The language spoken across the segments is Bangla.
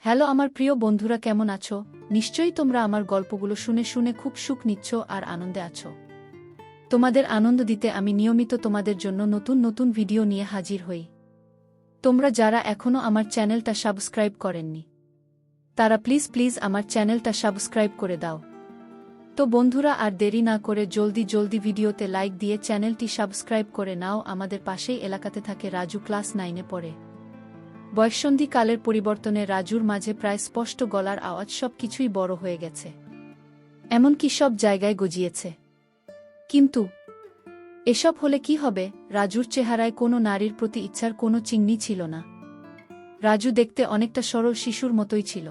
হ্যালো আমার প্রিয় বন্ধুরা, কেমন আছো? নিশ্চয়ই তোমরা আমার গল্পগুলো শুনে শুনে খুব সুখ নিচ্ছ আর আনন্দে আছো। তোমাদের আনন্দ দিতে আমি নিয়মিত তোমাদের জন্য নতুন নতুন ভিডিও নিয়ে হাজির হই। তোমরা যারা এখনও আমার চ্যানেলটা সাবস্ক্রাইব করেননি, তারা প্লিজ প্লিজ আমার চ্যানেলটা সাবস্ক্রাইব করে দাও। তো বন্ধুরা, আর দেরি না করে জলদি জলদি ভিডিওতে লাইক দিয়ে চ্যানেলটি সাবস্ক্রাইব করে নাও। আমাদের পাশেই এলাকাতে থাকে রাজু, ক্লাস 9-এ পড়ে। বয়ঃসন্ধিকালের পরিবর্তনে রাজুর মাঝে প্রায় স্পষ্ট গলার আওয়াজ, সব কিছুই বড় হয়ে গেছে, এমনকি সব জায়গায় গজিয়েছে। কিন্তু এসব হলে কি হবে? রাজুর চেহারায় কোনো নারীর প্রতি ইচ্ছার কোনো চিহ্ন ছিল না। রাজু দেখতে অনেকটা সরল শিশুর মতোই ছিল।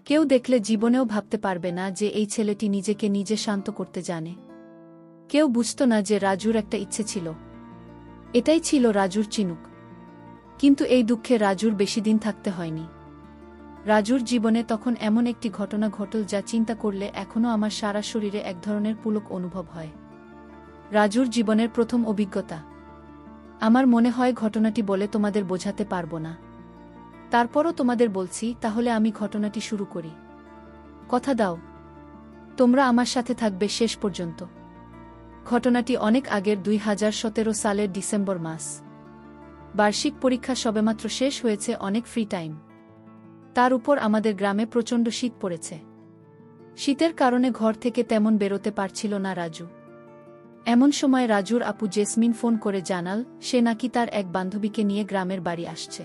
কেউ দেখলে জীবনেও ভাবতে পারবে না যে এই ছেলেটি নিজেকে নিজে শান্ত করতে জানে। কেউ বুঝত না যে রাজুর একটা ইচ্ছে ছিল। এটাই ছিল রাজুর চিনুক। কিন্তু এই দুঃখে রাজুর বেশি দিন থাকতে হয়নি। রাজুর জীবনে তখন এমন একটি ঘটনা ঘটল যা চিন্তা করলে এখনও আমার সারা শরীরে এক ধরনের পুলক অনুভব হয়। রাজুর জীবনের প্রথম অভিজ্ঞতা। আমার মনে হয় ঘটনাটি বলে তোমাদের বোঝাতে পারবো না। তারপরও তোমাদের বলছি, তাহলে আমি ঘটনাটি শুরু করি। কথা দাও, তোমরা আমার সাথে থাকবে শেষ পর্যন্ত। ঘটনাটি অনেক আগের, 2017 সালের ডিসেম্বর মাস। বার্ষিক পরীক্ষা সবেমাত্র শেষ হয়েছে, অনেক ফ্রি টাইম। তার উপর আমাদের গ্রামে প্রচণ্ড শীত পড়েছে। শীতের কারণে ঘর থেকে তেমন বেরোতে পারছিল না রাজু। এমন সময় রাজুর আপু জেসমিন ফোন করে জানাল সে নাকি তার এক বান্ধবীকে নিয়ে গ্রামের বাড়ি আসছে।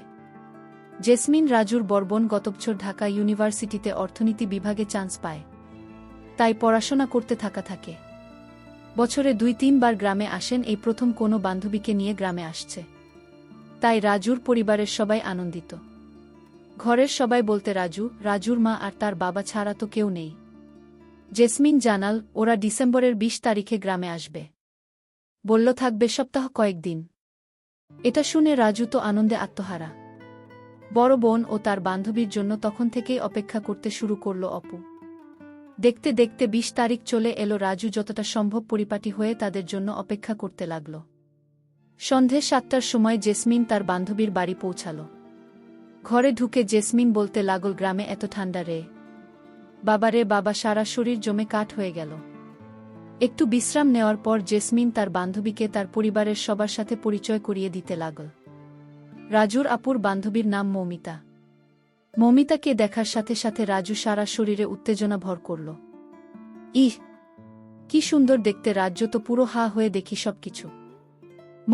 জেসমিন রাজুর বড় বোন, গত বছর ঢাকা ইউনিভার্সিটিতে অর্থনীতি বিভাগে চান্স পায়। তাই পড়াশোনা করতে থাকে। বছরে 2-3 বার গ্রামে আসেন, এই প্রথম কোনো বান্ধবীকে নিয়ে গ্রামে আসছে। তাই রাজুর পরিবারের সবাই আনন্দিত। ঘরের সবাই বলতে রাজুর মা আর তার বাবা ছাড়া তো কেউ নেই। জেসমিন জানাল ওরা ডিসেম্বরের 20 তারিখে গ্রামে আসবে। বলল থাকবে সপ্তাহ কয়েকদিন। এটা শুনে রাজু তো আনন্দে আত্মহারা। বড় বোন ও তার বান্ধবীর জন্য তখন থেকেই অপেক্ষা করতে শুরু করল অপু। দেখতে দেখতে 20 তারিখ চলে এলো। রাজু যতটা সম্ভব পরিপাটি হয়ে তাদের জন্য অপেক্ষা করতে লাগল। সন্ধে 7টার সময় জেসমিন তার বান্ধবীর বাড়ি পৌঁছাল। ঘরে ঢুকে জেসমিন বলতে লাগল, গ্রামে এত ঠান্ডা রে বাবা, রে বাবা, সারা শরীর জমে কাঠ হয়ে গেল। একটু বিশ্রাম নেওয়ার পর জেসমিন তার বান্ধবীকে তার পরিবারের সবার সাথে পরিচয় করিয়ে দিতে লাগল। রাজুর আপুর বান্ধবীর নাম মৌমিতা। মৌমিতাকে দেখার সাথে সাথে রাজু সারা শরীরে উত্তেজনা ভর করল। ইহ, কি সুন্দর দেখতে! রাজ্য তো পুরো হা হয়ে দেখি সবকিছু।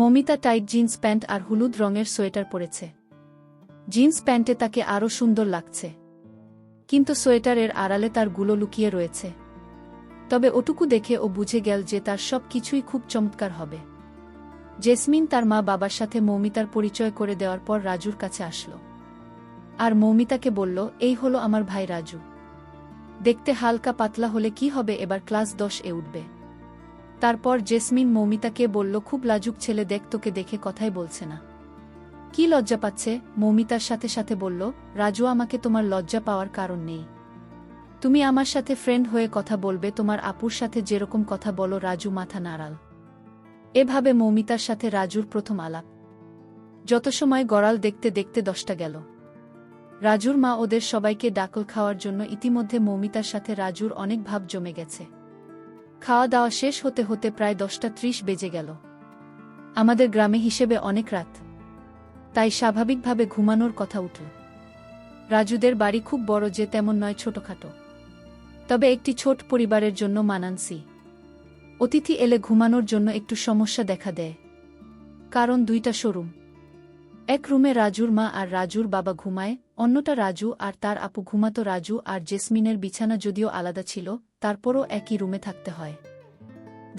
মৌমিতা টাইট জিন্স প্যান্ট আর হলুদ রঙের সোয়েটার পরেছে। জিন্স প্যান্টে তাকে আরও সুন্দর লাগছে, কিন্তু সোয়েটারের আড়ালে তার গুলো লুকিয়ে রয়েছে। তবে ওটুকু দেখে ও বুঝে গেল যে তার সব কিছুই খুব চমৎকার হবে। জেসমিন তার মা বাবার সাথে মৌমিতার পরিচয় করে দেওয়ার পর রাজুর কাছে আসলো আর মৌমিতাকে বলল, এই হলো আমার ভাই রাজু। দেখতে হালকা পাতলা হলে কি হবে, এবার ক্লাস 10-এ উঠবে। তারপর জেসমিন মৌমিতাকে বলল, খুব লাজুক ছেলে, দেখ তোকে দেখে কথাই বলছে না। কি লজ্জা পাচ্ছে? মৌমিতার সাথে সাথে বলল, রাজু, আমাকে তোমার লজ্জা পাওয়ার কারণ নেই। তুমি আমার সাথে ফ্রেন্ড হয়ে কথা বলবে, তোমার আপুর সাথে যেরকম কথা বলো। রাজু মাথা নাড়াল। এভাবে মৌমিতার সাথে রাজুর প্রথম আলাপ। যত সময় গড়াল, দেখতে দেখতে 10টা গেল। রাজুর মা ওদের সবাইকে ডাকল খাওয়ার জন্য। ইতিমধ্যে মৌমিতার সাথে রাজুর অনেক ভাব জমে গেছে। খাওয়া দাওয়া শেষ হতে হতে প্রায় 10টা 30 বেজে গেল। আমাদের গ্রামে হিসেবে অনেক রাত, তাই স্বাভাবিকভাবে ঘুমানোর কথা উঠল। রাজুদের বাড়ি খুব বড় যে তেমন নয়, ছোটখাটো, তবে একটি ছোট পরিবারের জন্য মানানসই। অতিথি এলে ঘুমানোর জন্য একটু সমস্যা দেখা দেয়, কারণ 2টা শোরুম। এক রুমে রাজুর মা আর রাজুর বাবা ঘুমায়, অন্যটা রাজু আর তার আপু ঘুমাতো। রাজু আর জেসমিনের বিছানা যদিও আলাদা ছিল, তারপরও একই রুমে থাকতে হয়।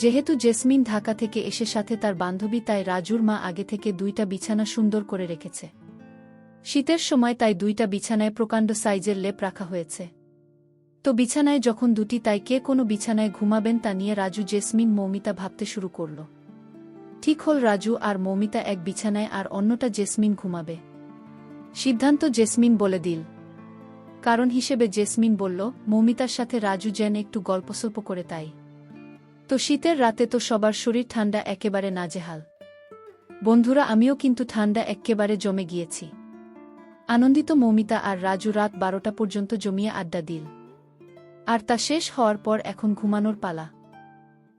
যেহেতু জেসমিন ঢাকা থেকে এসে সাথে তার বান্ধবী, তাই রাজুর মা আগে থেকে 2টা বিছানা সুন্দর করে রেখেছে। শীতের সময় তাই 2টা বিছানায় প্রকাণ্ড সাইজের লেপ রাখা হয়েছে। তো বিছানায় যখন 2টি, তাই কে কোনো বিছানায় ঘুমাবেন তা নিয়ে রাজু, জেসমিন, মৌমিতা ভাবতে শুরু করল। ঠিক হল, রাজু আর মৌমিতা এক বিছানায় আর অন্যটা জেসমিন ঘুমাবে। সিদ্ধান্ত জেসমিন বলে দিল। কারণ হিসেবে জেসমিন বলল, মৌমিতার সাথে রাজু যেন একটু গল্পসল্প করে। তাই তো শীতের রাতে তো সবার শরীর ঠান্ডা, একেবারে নাজেহাল। বন্ধুরা, আমিও কিন্তু ঠান্ডা এক্কেবারে জমে গিয়েছি। আনন্দিত মৌমিতা আর রাজু রাত 12টা পর্যন্ত জমিয়ে আড্ডা দিল। আর তা শেষ হওয়ার পর এখন ঘুমানোর পালা।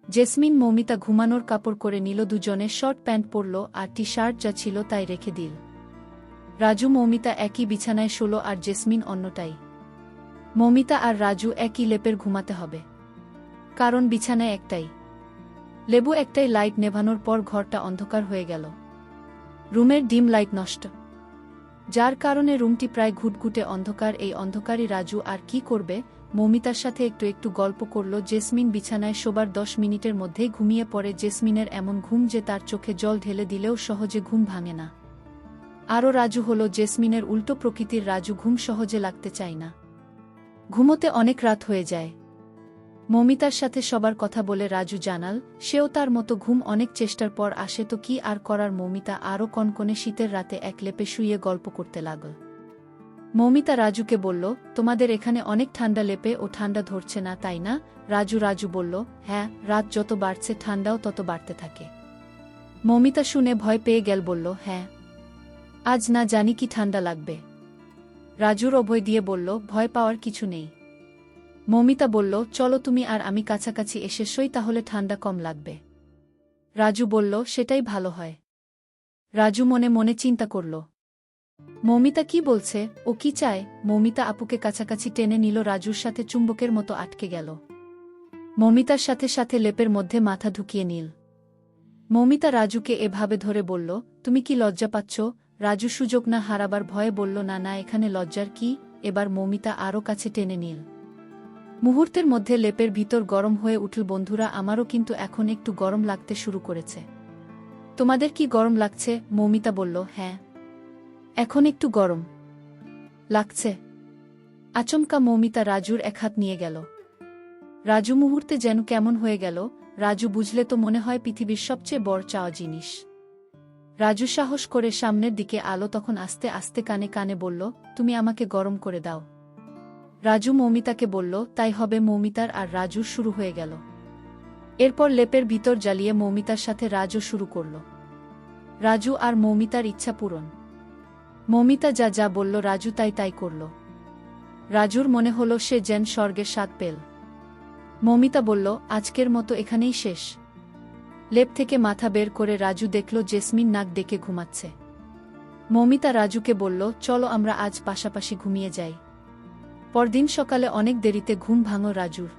জেসমিন মৌমিতা ঘুমানোর কাপড় করে নিল, দুজনে শর্ট প্যান্ট পরল আর টি শার্ট যা ছিল তাই রেখে দিল। রাজু মৌমিতা একই বিছানায় শুল আর জেসমিন অন্যটাই। মৌমিতা আর রাজু একই লেপের ঘুমাতে হবে, কারণ বিছানায় একটাই লেবু। একটাই লাইট নেভানোর পর ঘরটা অন্ধকার হয়ে গেল। রুমের ডিম লাইট নষ্ট, যার কারণে রুমটি প্রায় ঘুটঘুটে অন্ধকার। এই অন্ধকারই রাজু আর কি করবে, মৌমিতার সাথে একটু একটু গল্প করল। জেসমিন বিছানায় শোবার 10 মিনিটের মধ্যেই ঘুমিয়ে পড়ে। জেসমিনের এমন ঘুম যে তার চোখে জল ঢেলে দিলেও সহজে ঘুম ভাঙে না। আরও রাজু হল জেসমিনের উল্টো প্রকৃতির। রাজু ঘুম সহজে লাগতে চায় না, ঘুমোতে অনেক রাত হয়ে যায়। মৌমিতার সাথে সবার কথা বলে রাজু জানাল সেও তার মতো ঘুম অনেক চেষ্টার পর আসে, তো কি আর করার। মৌমিতা আরও কনকনে শীতের রাতে এক লেপে শুয়ে গল্প করতে লাগল। মৌমিতা রাজুকে বলল, তোমাদের এখানে অনেক ঠান্ডা, লেপে ও ঠান্ডা ধরছে না তাই না? রাজু বলল, হ্যাঁ, রাত যত বাড়ছে ঠান্ডাও তত বাড়তে থাকে। মৌমিতা শুনে ভয় পেয়ে গেল, বলল, হ্যাঁ, আজ না জানি কি ঠান্ডা লাগবে। রাজুর অভয় দিয়ে বলল, ভয় পাওয়ার কিছু নেই। মৌমিতা বলল, চলো তুমি আর আমি কাছাকাছি এসে শুই, তাহলে ঠান্ডা কম লাগবে। রাজু বলল, সেটাই ভালো হয়। রাজু মনে মনে চিন্তা করল, মৌমিতা কি বলছে, ও কি চায়। মৌমিতা আপুকে কাছাকাছি টেনে নিল, রাজুর সাথে চুম্বকের মতো আটকে গেল। মৌমিতার সাথে সাথে লেপের মধ্যে মাথা ঢুকিয়ে নিল। মৌমিতা রাজুকে এভাবে ধরে বলল, তুমি কি লজ্জা পাচ্ছ? রাজু সুযোগ না হারাবার ভয়ে বলল, না না, এখানে লজ্জার কি। এবার মৌমিতা আরও কাছে টেনে নিল। মুহূর্তের মধ্যে লেপের ভিতর গরম হয়ে উঠল। বন্ধুরা, আমারও কিন্তু এখন একটু গরম লাগতে শুরু করেছে। তোমাদের কি গরম লাগছে? মৌমিতা বলল, হ্যাঁ, এখন একটু গরম লাগছে। আচমকা মৌমিতা রাজুর এক হাত নিয়ে গেল। রাজু মুহূর্তে যেন কেমন হয়ে গেল। রাজু বুঝলে তো মনে হয় পৃথিবীর সবচেয়ে বড় চাওয়া জিনিস। রাজু সাহস করে সামনের দিকে আলো, তখন আস্তে আস্তে কানে কানে বলল, তুমি আমাকে গরম করে দাও। রাজু মৌমিতাকে বলল, তাই হবে। মৌমিতার আর রাজুর শুরু হয়ে গেল। এরপর লেপের ভিতর জ্বালিয়ে মৌমিতার সাথে রাজু শুরু করল। রাজু আর মৌমিতার ইচ্ছা পূরণ। মৌমিতা যা যা বলল রাজু তাই তাই করল। রাজুর মনে হল সে যেন স্বর্গের স্বাদ পেল। মৌমিতা বলল, আজকের মতো এখানেই শেষ। লেপ থেকে মাথা বের করে রাজু দেখল জেসমিন নাক ডেকে ঘুমাচ্ছে। মৌমিতা রাজুকে বলল, চলো আমরা আজ পাশাপাশি ঘুমিয়ে যাই। পরদিন সকালে অনেক দেরিতে ঘুম ভাঙল রাজুর।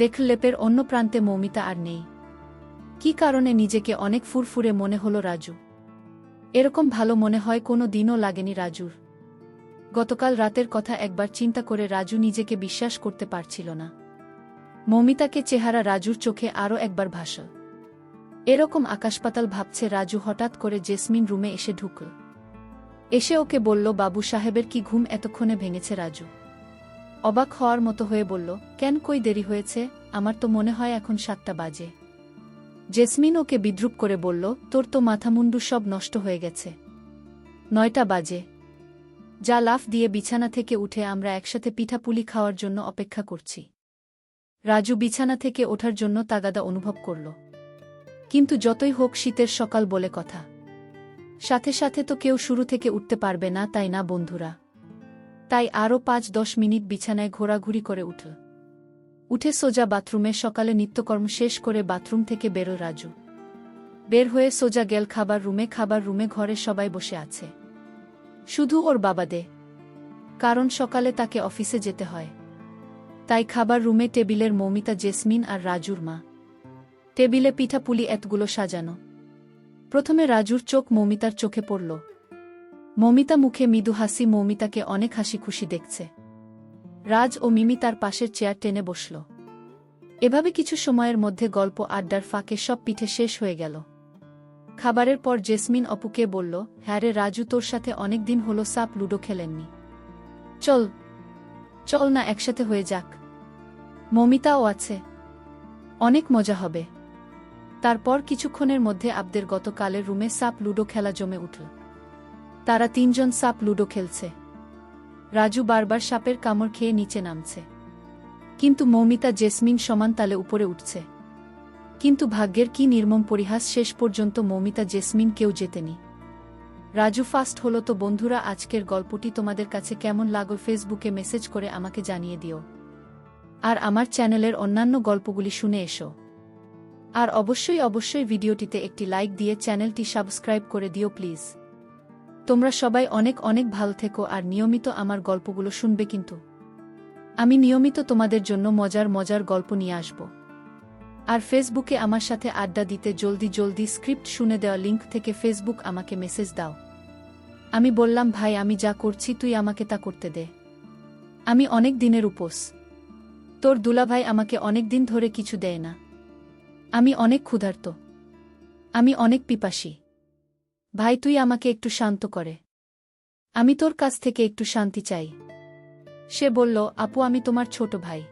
দেখল লেপের অন্য প্রান্তে মৌমিতা আর নেই। কি কারণে নিজেকে অনেক ফুরফুরে মনে হল রাজু। এরকম ভালো মনে হয় কোনো দিনও লাগেনি রাজুর। গতকাল রাতের কথা একবার চিন্তা করে রাজু নিজেকে বিশ্বাস করতে পারছিল না। মৌমিতাকে চেহারা রাজুর চোখে আরও একবার ভাসল। এরকম আকাশপাতাল ভাবছে রাজু। হঠাৎ করে জেসমিন রুমে এসে ঢুকল। এসে ওকে বলল, বাবু সাহেবের কি ঘুম এতক্ষণে ভেঙেছে? রাজু অবাক হওয়ার মতো হয়ে বলল, কেন, কই দেরি হয়েছে? আমার তো মনে হয় এখন 7টা বাজে। জেসমিন ওকে বিদ্রূপ করে বলল, তোর তো মাথামুন্ডু সব নষ্ট হয়ে গেছে। 9টা বাজে। যা, লাফ দিয়ে বিছানা থেকে উঠে আমরা একসাথে পিঠাপুলি খাওয়ার জন্য অপেক্ষা করছি। রাজু বিছানা থেকে ওঠার জন্য তাগাদা অনুভব করল। কিন্তু যতই হোক শীতের সকাল বলে কথা, সাথে সাথে তো কেউ শুরু থেকে উঠতে পারবে না, তাই না বন্ধুরা? তাই আরও 5-10 মিনিট বিছানায় ঘোরাঘুরি করে উঠল। উঠে সোজা বাথরুমে সকালে নিত্যকর্ম শেষ করে বাথরুম থেকে বেরো রাজু। বের হয়ে সোজা গেল খাবার রুমে। খাবার রুমে ঘরে সবাই বসে আছে, শুধু ওর বাবা দে, কারণ সকালে তাকে অফিসে যেতে হয়। তাই খাবার রুমে টেবিলের মৌমিতা, জেসমিন আর রাজুর মা। টেবিলে পিঠাপুলি এতগুলো সাজানো। প্রথমে রাজুর চোখ মৌমিতার চোখে পড়ল। মৌমিতা মুখে মৃদু হাসি। মৌমিতাকে অনেক হাসি খুশি দেখছে। রাজ ও মিমি তার পাশের চেয়ার টেনে বসল। এভাবে কিছু সময়ের মধ্যে গল্প আড্ডার ফাঁকে সব পিঠে শেষ হয়ে গেল। খাবারের পর জেসমিন অপুকে বলল, হ্যাঁ রে রাজু, তোর সাথে অনেক দিন হলো সাপ লুডো খেলেননি। চল চল না, একসাথে হয়ে যাক। মৌমিতাও আছে, অনেক মজা হবে। তারপর কিছুক্ষণের মধ্যে আবদের গতকালের রুমে সাপ লুডো খেলা জমে উঠল। তারা 3 জন সাপ লুডো খেলছে। রাজু বারবার সাপের কামড় খেয়ে নিচে নামছে, কিন্তু মৌমিতা জেসমিন সমান তালে উপরে উঠছে। কিন্তু ভাগ্যের কি নির্মম পরিহাস, শেষ পর্যন্ত মৌমিতা জেসমিন কেউ জেতেনি। রাজু ফার্স্ট হলো। তো বন্ধুরা, আজকের গল্পটি তোমাদের কাছে কেমন লাগলো ফেসবুকে মেসেজ করে আমাকে জানিয়ে দিও। আর আমার চ্যানেলের অন্যান্য গল্পগুলি শুনে এসো। আর অবশ্যই ভিডিওটিতে একটি লাইক দিয়ে চ্যানেলটি সাবস্ক্রাইব করে দিও প্লিজ। তোমরা সবাই অনেক অনেক ভালো থেকো আর নিয়মিত আমার গল্পগুলো শুনবে কিন্তু। আমি নিয়মিত তোমাদের জন্য মজার মজার গল্প নিয়ে আসব। আর ফেসবুকে আমার সাথে আড্ডা দিতে জলদি স্ক্রিপ্ট শুনে দেওয়া লিংক থেকে ফেসবুক আমাকে মেসেজ দাও। আমি বললাম, ভাই আমি যা করছি তুই আমাকে তা করতে দে। আমি অনেক দিনের উপোস। তোর দুলাভাই আমাকে অনেক দিন ধরে কিছু দেয় না। আমি অনেক ক্ষুধার্ত। আমি অনেক পিপাসী। ভাই তুই আমাকে একটু শান্ত করে। আমি তোর কাছ থেকে একটু শান্তি চাই। সে বলল, আপু আমি তোমার ছোট ভাই।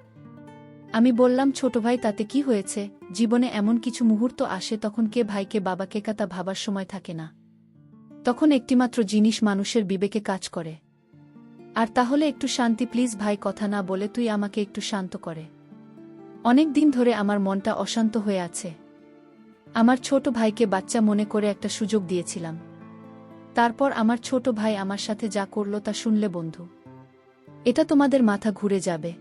আমি বললাম, ছোট ভাই তাতে কি হয়েছে? জীবনে এমন কিছু মুহূর্ত আসে তখন কে ভাইকে বাবাকে তা ভাবার সময় থাকে না। তখন একটিমাত্র জিনিস মানুষের বিবেকে কাজ করে। আর তাহলে একটু শান্তি প্লিজ ভাই, কথা না বলে তুই আমাকে একটু শান্ত করে। অনেক দিন ধরে আমার মনটা অশান্ত হয়ে আছে। আমার ছোট ভাইকে বাচ্চা মনে করে একটা সুযোগ দিয়েছিলাম। তারপর আমার ছোট ভাই আমার সাথে যা করল তা শুনলে বন্ধু, এটা তোমাদের মাথা ঘুরে যাবে।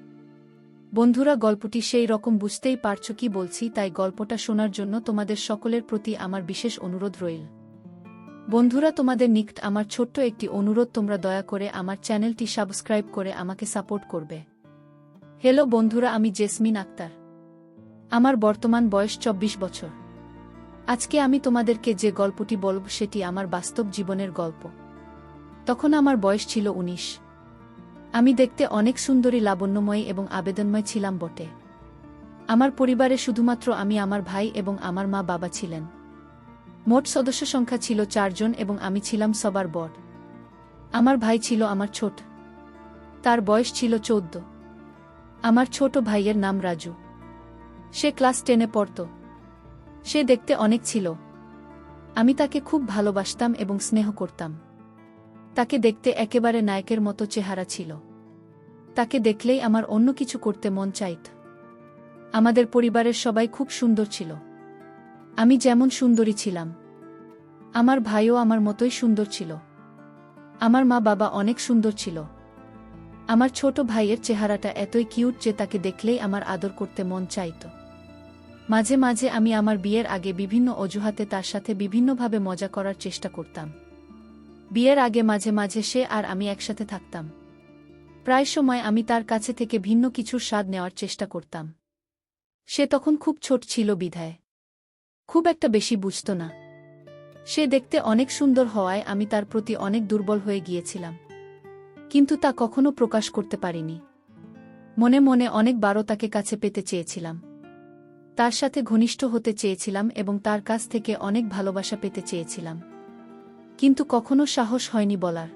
বন্ধুরা, গল্পটি সেই রকম, বুঝতেই পারছো কি বলছি, তাই গল্পটা শোনার জন্য তোমাদের সকলের প্রতি আমার বিশেষ অনুরোধ রইল। বন্ধুরা, তোমাদের নিকট আমার ছোট্ট একটি অনুরোধ, তোমরা দয়া করে আমার চ্যানেলটি সাবস্ক্রাইব করে আমাকে সাপোর্ট করবে। হ্যালো বন্ধুরা, আমি জেসমিন আক্তার। আমার বর্তমান বয়স 24 বছর। আজকে আমি তোমাদেরকে যে গল্পটি বলব সেটি আমার বাস্তব জীবনের গল্প। তখন আমার বয়স ছিল 19। আমি দেখতে অনেক সুন্দরী, লাবণ্যময়ী এবং আবেদনময় ছিলাম বটে। আমার পরিবারে শুধুমাত্র আমি, আমার ভাই এবং আমার মা বাবা ছিলেন। মোট সদস্য সংখ্যা ছিল 4 জন এবং আমি ছিলাম সবার বড়। আমার ভাই ছিল আমার ছোট। তার বয়স ছিল 14। আমার ছোট ভাইয়ের নাম রাজু। সে ক্লাস 10-এ পড়ত। সে দেখতে অনেক ছিল। আমি তাকে খুব ভালোবাসতাম এবং স্নেহ করতাম। তাকে দেখতে একেবারে নায়কের মতো চেহারা ছিল। তাকে দেখলেই আমার অন্য কিছু করতে মন চাইত। আমাদের পরিবারের সবাই খুব সুন্দর ছিল। আমি যেমন সুন্দরী ছিলাম, আমার ভাইও আমার মতোই সুন্দর ছিল। আমার মা বাবা অনেক সুন্দর ছিল। আমার ছোট ভাইয়ের চেহারাটা এতই কিউট যে তাকে দেখলেই আমার আদর করতে মন চাইত। মাঝে মাঝে আমি আমার বিয়ের আগে বিভিন্ন অজুহাতে তার সাথে বিভিন্নভাবে মজা করার চেষ্টা করতাম। বিয়ের আগে মাঝে মাঝে সে আর আমি একসাথে থাকতাম। প্রায় সময় আমি তার কাছে থেকে ভিন্ন কিছুর স্বাদ নেওয়ার চেষ্টা করতাম। সে তখন খুব ছোট ছিল বিধায় খুব একটা বেশি বুঝত না। সে দেখতে অনেক সুন্দর হওয়ায় আমি তার প্রতি অনেক দুর্বল হয়ে গিয়েছিলাম, কিন্তু তা কখনো প্রকাশ করতে পারিনি। মনে মনে অনেকবারও তাকে কাছে পেতে চেয়েছিলাম, তার সাথে ঘনিষ্ঠ হতে চেয়েছিলাম এবং তার কাছ থেকে অনেক ভালোবাসা পেতে চেয়েছিলাম, কিন্তু কখনো সাহস হয়নি বলার।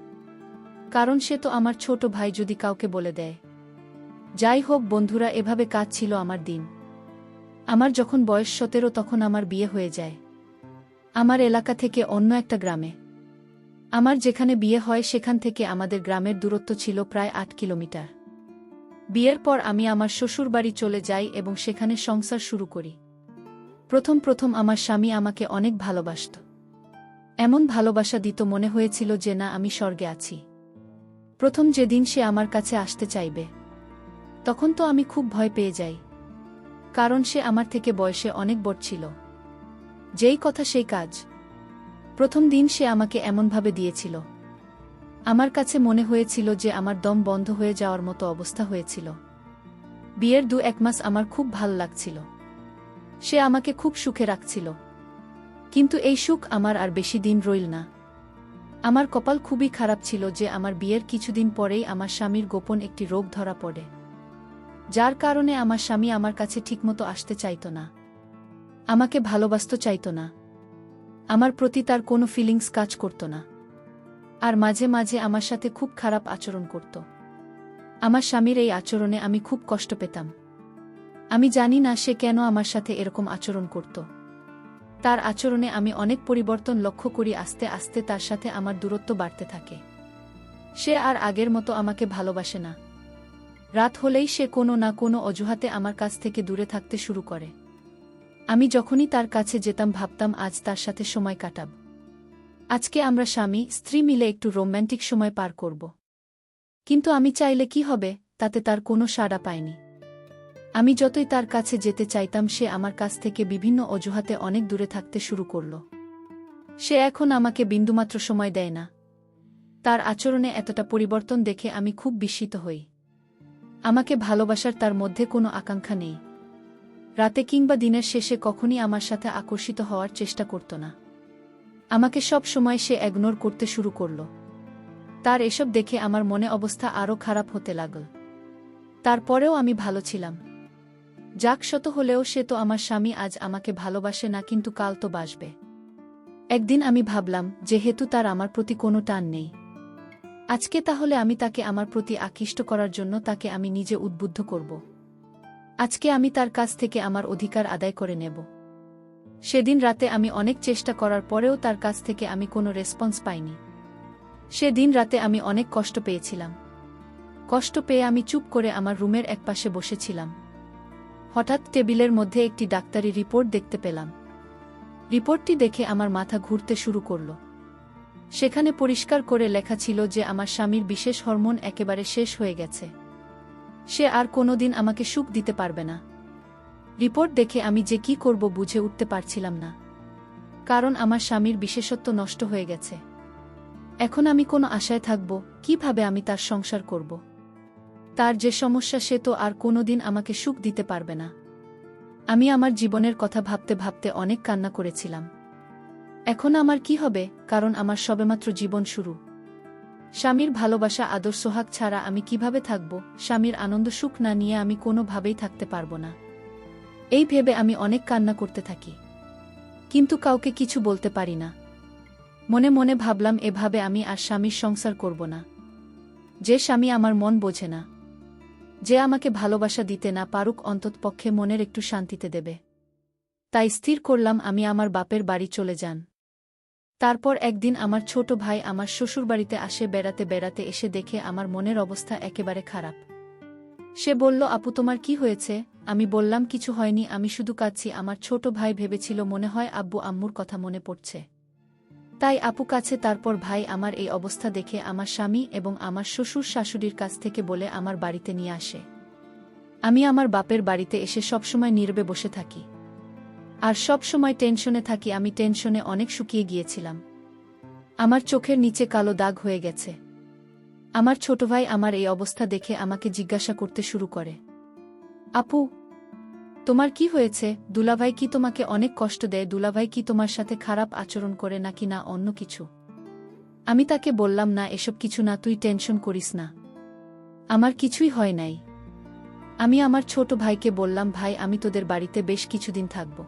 কারণ সে তো আমার ছোট ভাই, যদি কাউকে বলে দেয়। যাই হোক বন্ধুরা, এভাবে কাটছিল আমার দিন। আমার যখন বয়স 17 তখন আমার বিয়ে হয়ে যায় আমার এলাকা থেকে অন্য একটা গ্রামে। আমার যেখানে বিয়ে হয় সেখান থেকে আমাদের গ্রামের দূরত্ব ছিল প্রায় 8 কিলোমিটার। বিয়ের পর আমি আমার শ্বশুরবাড়ি চলে যাই এবং সেখানে সংসার শুরু করি। প্রথম আমার স্বামী আমাকে অনেক ভালোবাসত। এমন ভালোবাসা দিত মনে হয়েছিল যে না, আমি স্বর্গে আছি। প্রথম যেদিন সে আমার কাছে আসতে চাইবে তখন তো আমি খুব ভয় পেয়ে যাই, কারণ সে আমার থেকে বয়সে অনেক বড় ছিল। যেই কথা সেই কাজ। প্রথম দিন সে আমাকে এমনভাবে দিয়েছিল, আমার কাছে মনে হয়েছিল যে আমার দম বন্ধ হয়ে যাওয়ার মতো অবস্থা হয়েছিল। বিয়ের 2-1 মাস আমার খুব ভালো লাগছিল। সে আমাকে খুব সুখে রাখছিল। কিন্তু এই সুখ আমার আর বেশি দিন রইল না। আমার কপাল খুবই খারাপ ছিল যে আমার বিয়ের কিছুদিন পরেই আমার স্বামীর গোপন একটি রোগ ধরা পড়ে, যার কারণে আমার স্বামী আমার কাছে ঠিকমতো আসতে চাইত না, আমাকে ভালোবাসতে চাইত না। আমার প্রতি তার কোনো ফিলিংস কাজ করত না, আর মাঝে মাঝে আমার সাথে খুব খারাপ আচরণ করত। আমার স্বামীর এই আচরণে আমি খুব কষ্ট পেতাম। আমি জানি না সে কেন আমার সাথে এরকম আচরণ করত। তার আচরণে আমি অনেক পরিবর্তন লক্ষ্য করি। আস্তে আস্তে তার সাথে আমার দূরত্ব বাড়তে থাকে। সে আর আগের মতো আমাকে ভালোবাসে না। রাত হলেই সে কোনো না কোনো অজুহাতে আমার কাছ থেকে দূরে থাকতে শুরু করে। আমি যখনই তার কাছে যেতাম ভাবতাম আজ তার সাথে সময় কাটাব। আজকে আমরা স্বামী স্ত্রী মিলে একটু রোম্যান্টিক সময় পার করব। কিন্তু আমি চাইলে কি হবে, তাতে তার কোনো সাড়া পায়নি। আমি যতই তার কাছে যেতে চাইতাম সে আমার কাছ থেকে বিভিন্ন অজুহাতে অনেক দূরে থাকতে শুরু করল। সে এখন আমাকে বিন্দুমাত্র সময় দেয় না। তার আচরণে এতটা পরিবর্তন দেখে আমি খুব বিস্মিত হই। আমাকে ভালোবাসার তার মধ্যে কোনো আকাঙ্ক্ষা নেই। রাতে কিংবা দিনের শেষে কখনই আমার সাথে আকর্ষিত হওয়ার চেষ্টা করত না। আমাকে সব সময় সে ইগনোর করতে শুরু করল। তার এসব দেখে আমার মনে অবস্থা আরও খারাপ হতে লাগল। তারপরেও আমি ভালো ছিলাম। যাক, শত হলেও সে তো আমার স্বামী, আজ আমাকে ভালোবাসে না কিন্তু কাল তো বাসবে। একদিন আমি ভাবলাম, যেহেতু তার আমার প্রতি কোনো টান নেই, আজকে তাহলে আমি তাকে আমার প্রতি আকৃষ্ট করার জন্য তাকে আমি নিজে উদ্বুদ্ধ করব। আজকে আমি তার কাছ থেকে আমার অধিকার আদায় করে নেব। সেদিন রাতে আমি অনেক চেষ্টা করার পরেও তার কাছ থেকে আমি কোনো রেসপন্স পাইনি। সেদিন রাতে আমি অনেক কষ্ট পেয়েছিলাম। কষ্ট পেয়ে আমি চুপ করে আমার রুমের একপাশে বসেছিলাম। হঠাৎ টেবিলের মধ্যে একটি ডাক্তারি রিপোর্ট দেখতে পেলাম। রিপোর্টটি দেখে আমার মাথা ঘুরতে শুরু করল। সেখানে পরিষ্কার করে লেখা ছিল যে আমার স্বামীর বিশেষ হরমোন একেবারে শেষ হয়ে গেছে। সে আর কোনোদিন আমাকে সুখ দিতে পারবে না। রিপোর্ট দেখে আমি যে কি করব বুঝে উঠতে পারছিলাম না। কারণ আমার স্বামীর বিশেষত্ব নষ্ট হয়ে গেছে। এখন আমি কোনো আশায় থাকব, কিভাবে আমি তার সংসার করব? তার যে সমস্যা, সে তো আর কোনোদিন আমাকে সুখ দিতে পারবে না। আমি আমার জীবনের কথা ভাবতে ভাবতে অনেক কান্না করেছিলাম। এখন আমার কি হবে, কারণ আমার সবেমাত্র জীবন শুরু। স্বামীর ভালোবাসা, আদর, সোহাগ ছাড়া আমি কিভাবে থাকব? স্বামীর আনন্দ সুখ না নিয়ে আমি কোনোভাবেই থাকতে পারব না। এই ভেবে আমি অনেক কান্না করতে থাকি, কিন্তু কাউকে কিছু বলতে পারি না। মনে মনে ভাবলাম, এভাবে আমি আর স্বামীর সংসার করব না। যে স্বামী আমার মন বোঝে না, যে আমাকে ভালোবাসা দিতে না পারুক, অন্ততপক্ষে মনের একটু শান্তিতে দেবে। তাই স্থির করলাম আমি আমার বাপের বাড়ি চলে যান। তারপর একদিন আমার ছোট ভাই আমার শ্বশুরবাড়িতে আসে। বেড়াতে বেড়াতে এসে দেখে আমার মনের অবস্থা একেবারে খারাপ। সে বলল, আপু তোমার কি হয়েছে? আমি বললাম, কিছু হয়নি, আমি শুধু কাঁদছি। আমার ছোট ভাই ভেবেছিল মনে হয় আব্বু আম্মুর কথা মনে পড়ছে, তাই আপু কাছে। তারপর ভাই আমার এই অবস্থা দেখে আমার স্বামী এবং আমার শ্বশুর শাশুড়ির কাছ থেকে বলে আমার বাড়িতে নিয়ে আসে। আমি আমার বাপের বাড়িতে এসে সবসময় নীরবে বসে থাকি আর সব সময় টেনশনে থাকি। আমি টেনশনে অনেক শুকিয়ে গিয়েছিলাম। আমার চোখের নিচে কালো দাগ হয়ে গেছে। আমার ছোট ভাই আমার এই অবস্থা দেখে আমাকে জিজ্ঞাসা করতে শুরু করে, আপু তোমার কি হয়েছে? দুলাভাই কি তোমাকে অনেক কষ্ট দেয়? দুলাভাই কি তোমার সাথে খারাপ আচরণ করে নাকি না অন্য কিছু? আমি তাকে বললাম, না, এসব কিছু না, তুই টেনশন করিস না, আমার কিছুই হয় নাই। আমি আমার ছোট ভাইকে বললাম, ভাই আমি তোদের বাড়িতে বেশ কিছুদিন থাকব।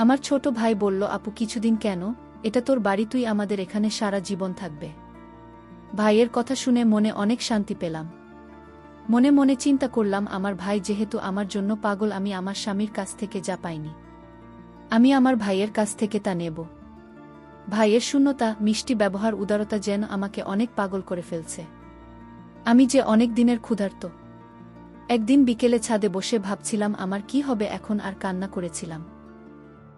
আমার ছোট ভাই বলল, আপু কিছুদিন কেন? এটা তোর বাড়ি, তুই আমাদের এখানে সারা জীবন থাকবে। ভাইয়ের কথা শুনে মনে অনেক শান্তি পেলাম। মনে মনে চিন্তা করলাম, আমার ভাই যেহেতু আমার জন্য পাগল, আমি আমার স্বামীর কাছ থেকে যা পাইনি আমি আমার ভাইয়ের কাছ থেকে তা নেব। ভাইয়ের শূন্যতা, মিষ্টি ব্যবহার, উদারতা যেন আমাকে অনেক পাগল করে ফেলছে। আমি যে অনেক দিনের ক্ষুধার্ত। একদিন বিকেলে ছাদে বসে ভাবছিলাম আমার কি হবে এখন, আর কান্না করেছিলাম।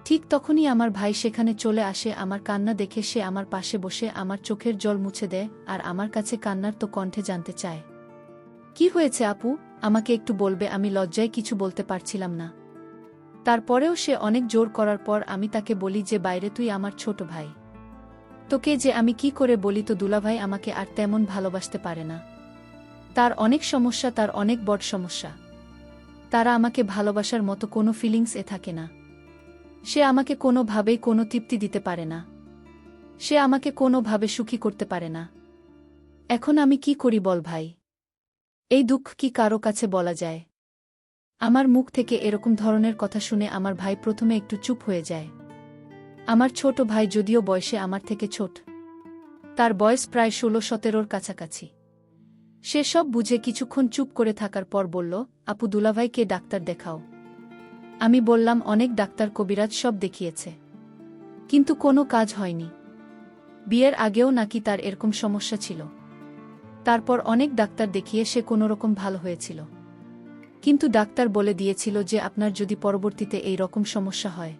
ঠিক তখনই আমার ভাই সেখানে চলে আসে। আমার কান্না দেখে সে আমার পাশে বসে আমার চোখের জল মুছে দেয় আর আমার কাছে কান্নার তো কণ্ঠে জানতে চায়, কি হয়েছে আপু, আমাকে একটু বলবে? আমি লজ্জায় কিছু বলতে পারছিলাম না। তারপরেও সে অনেক জোর করার পর আমি তাকে বলি যে, বাইরে তুই আমার ছোট ভাই, তোকে যে আমি কি করে বলি? তো দুলাভাই আমাকে আর তেমন ভালোবাসতে পারে না। তার অনেক সমস্যা, তার অনেক বড় সমস্যা। তারা আমাকে ভালোবাসার মতো কোনো ফিলিংস থাকে না। সে আমাকে কোনোভাবেই কোনো তৃপ্তি দিতে পারে না। সে আমাকে কোনোভাবে সুখী করতে পারে না। এখন আমি কি করি বল ভাই? এই দুঃখ কি কারো কাছে বলা যায়? আমার মুখ থেকে এরকম ধরনের কথা শুনে আমার ভাই প্রথমে একটু চুপ হয়ে যায়। আমার ছোট ভাই যদিও বয়সে আমার থেকে ছোট, তার বয়স প্রায় 16-17 কাছাকাছি। সে সব বুঝে কিছুক্ষণ চুপ করে থাকার পর বলল, আপু দুলাভাইকে ডাক্তার দেখাও। আমি বললাম, অনেক ডাক্তার কবিরাজ সব দেখিয়েছে, কিন্তু কোনো কাজ হয়নি। বিয়ের আগেও নাকি তার এরকম সমস্যা ছিল। তারপর অনেক ডাক্তার দেখিয়ে সে কোনোরকম ভালো হয়েছিল, কিন্তু ডাক্তার বলে দিয়েছিল যে আপনার যদি পরবর্তীতে এই রকম সমস্যা হয়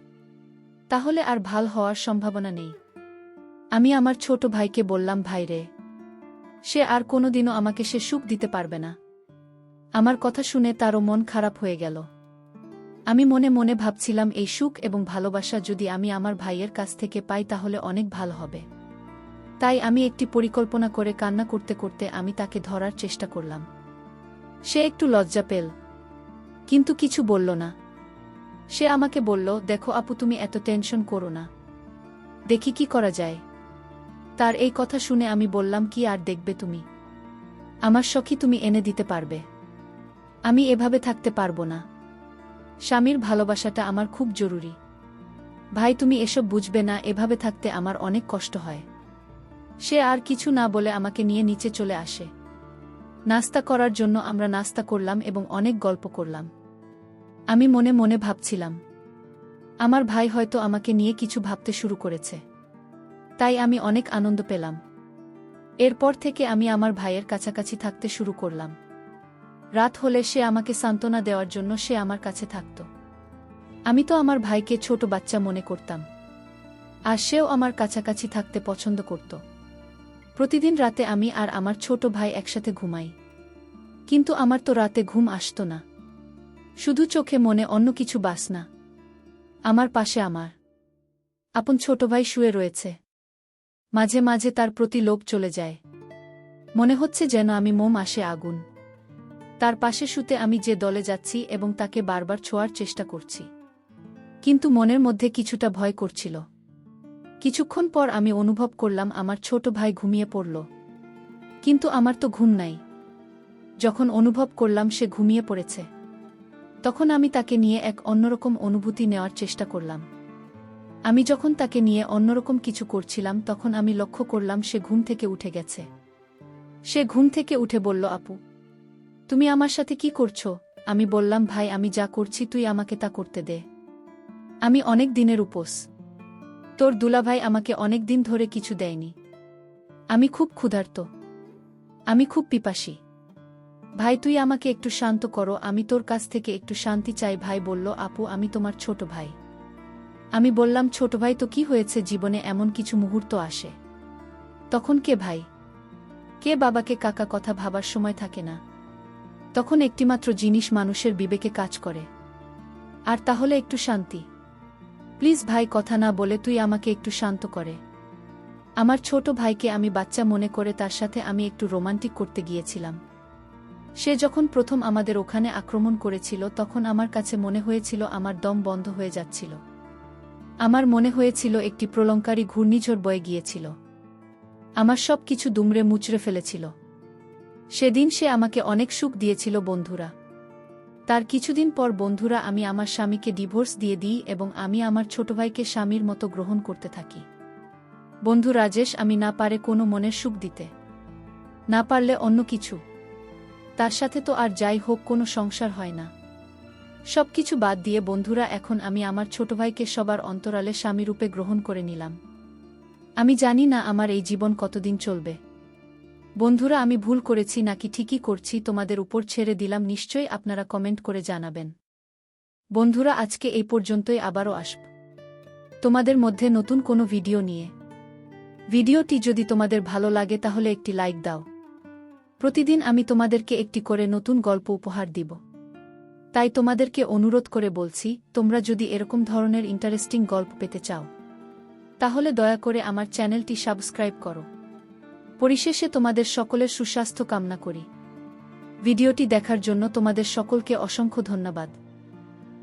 তাহলে আর ভাল হওয়ার সম্ভাবনা নেই। আমি আমার ছোট ভাইকে বললাম, ভাই রে, সে আর কোনোদিনও আমাকে সে সুখ দিতে পারবে না। আমার কথা শুনে তারও মন খারাপ হয়ে গেল। আমি মনে মনে ভাবছিলাম, এই সুখ এবং ভালোবাসা যদি আমি আমার ভাইয়ের কাছ থেকে পাই তাহলে অনেক ভালো হবে। তাই আমি একটি পরিকল্পনা করে কান্না করতে করতে আমি তাকে ধরার চেষ্টা করলাম। সে একটু লজ্জা পেল, কিন্তু কিছু বলল না। সে আমাকে বলল, দেখো আপু, তুমি এত টেনশন করো না, দেখি কি করা যায়। তার এই কথা শুনে আমি বললাম, কি আর দেখবে তুমি? আমার সখী তুমি এনে দিতে পারবে। আমি এভাবে থাকতে পারবো না। স্বামীর ভালোবাসাটা আমার খুব জরুরি। ভাই তুমি এসব বুঝবে না, এভাবে থাকতে আমার অনেক কষ্ট হয়। সে আর কিছু না বলে আমাকে নিয়ে নিচে চলে আসে। নাস্তা করার জন্য আমরা নাস্তা করলাম এবং অনেক গল্প করলাম। আমি মনে মনে ভাবছিলাম, আমার ভাই হয়তো আমাকে নিয়ে কিছু ভাবতে শুরু করেছে। তাই আমি অনেক আনন্দ পেলাম। এরপর থেকে আমি আমার ভাইয়ের কাছাকাছি থাকতে শুরু করলাম। রাত হলে সে আমাকে সান্ত্বনা দেওয়ার জন্য সে আমার কাছে থাকত। আমি তো আমার ভাইকে ছোট বাচ্চা মনে করতাম, আর সেও আমার কাছাকাছি থাকতে পছন্দ করত। প্রতিদিন রাতে আমি আর আমার ছোট ভাই একসাথে ঘুমাই। কিন্তু আমার তো রাতে ঘুম আসত না, শুধু চোখে মনে অন্য কিছু বাসনা। আমার পাশে আমার আপন ছোট ভাই শুয়ে রয়েছে। মাঝে মাঝে তার প্রতি লোভ চলে যায়। মনে হচ্ছে যেন আমি মোম আসে আগুন। তার পাশে শুতে আমি যে দলে যাচ্ছি এবং তাকে বারবার ছোঁয়ার চেষ্টা করছি, কিন্তু মনের মধ্যে কিছুটা ভয় করছিল। কিছুক্ষণ পর আমি অনুভব করলাম আমার ছোট ভাই ঘুমিয়ে পড়ল, কিন্তু আমার তো ঘুম নাই। যখন অনুভব করলাম সে ঘুমিয়ে পড়েছে, তখন আমি তাকে নিয়ে এক অন্যরকম অনুভূতি নেওয়ার চেষ্টা করলাম। আমি যখন তাকে নিয়ে অন্যরকম কিছু করছিলাম তখন আমি লক্ষ্য করলাম সে ঘুম থেকে উঠে গেছে। সে ঘুম থেকে উঠে বলল, আপু তুমি আমার সাথে কি করছো? আমি বললাম, ভাই আমি যা করছি তুই আমাকে তা করতে দে। আমি অনেক দিনের উপোস। তোর দুলাভাই আমাকে অনেক দিন ধরে কিছু দেয়নি। আমি খুব ক্ষুধার্ত, আমি খুব পিপাসী। ভাই তুই আমাকে একটু শান্ত করো, আমি তোর কাছ থেকে একটু শান্তি চাই। ভাই বলল, আপু আমি তোমার ছোট ভাই। আমি বললাম, ছোট ভাই তো কি হয়েছে, জীবনে এমন কিছু মুহূর্ত আসে তখন কে ভাই কে বাবাকে কাকা কথা ভাবার সময় থাকে না। তখন একটিমাত্র জিনিস মানুষের বিবেকে কাজ করে, আর তাহলে একটু শান্তি। প্লিজ ভাই কথা না বলে তুই আমাকে একটু শান্ত করে। আমার ছোট ভাইকে আমি বাচ্চা মনে করে তার সাথে আমি একটু রোমান্টিক করতে গিয়েছিলাম। সে যখন প্রথম আমাদের ওখানে আক্রমণ করেছিল তখন আমার কাছে মনে হয়েছিল আমার দম বন্ধ হয়ে যাচ্ছিল। আমার মনে হয়েছিল একটি প্রলঙ্কারী ঘূর্ণিঝড় বয়ে গিয়েছিল, আমার সব কিছু দুমড়ে মুচড়ে ফেলেছিল। সেদিন সে আমাকে অনেক সুখ দিয়েছিল বন্ধুরা। তার কিছুদিন পর বন্ধুরা আমি আমার স্বামীকে ডিভোর্স দিয়ে দিই এবং আমি আমার ছোট ভাইকে স্বামীর মতো গ্রহণ করতে থাকি। বন্ধু রাজেশ আমি না পারে কোনো মনের সুখ দিতে, না পারলে অন্য কিছু, তার সাথে তো আর যাই হোক কোনো সংসার হয় না। সবকিছু বাদ দিয়ে বন্ধুরা এখন আমি আমার ছোট ভাইকে সবার অন্তরালে স্বামীরূপে গ্রহণ করে নিলাম। আমি জানি না আমার এই জীবন কতদিন চলবে। বন্ধুরা আমি ভুল করেছি নাকি ঠিকই করছি তোমাদের উপর ছেড়ে দিলাম, নিশ্চয়ই আপনারা কমেন্ট করে জানাবেন। বন্ধুরা আজকে এই পর্যন্তই, আবারও আসব তোমাদের মধ্যে নতুন কোনো ভিডিও নিয়ে। ভিডিওটি যদি তোমাদের ভালো লাগে তাহলে একটি লাইক দাও। প্রতিদিন আমি তোমাদেরকে একটি করে নতুন গল্প উপহার দিব। তাই তোমাদেরকে অনুরোধ করে বলছি, তোমরা যদি এরকম ধরনের ইন্টারেস্টিং গল্প পেতে চাও তাহলে দয়া করে আমার চ্যানেলটি সাবস্ক্রাইব করো। পরিশেষে তোমাদের সকলের সুস্বাস্থ্য কামনা করি। ভিডিওটি দেখার জন্য তোমাদের সকলকে অসংখ্য ধন্যবাদ।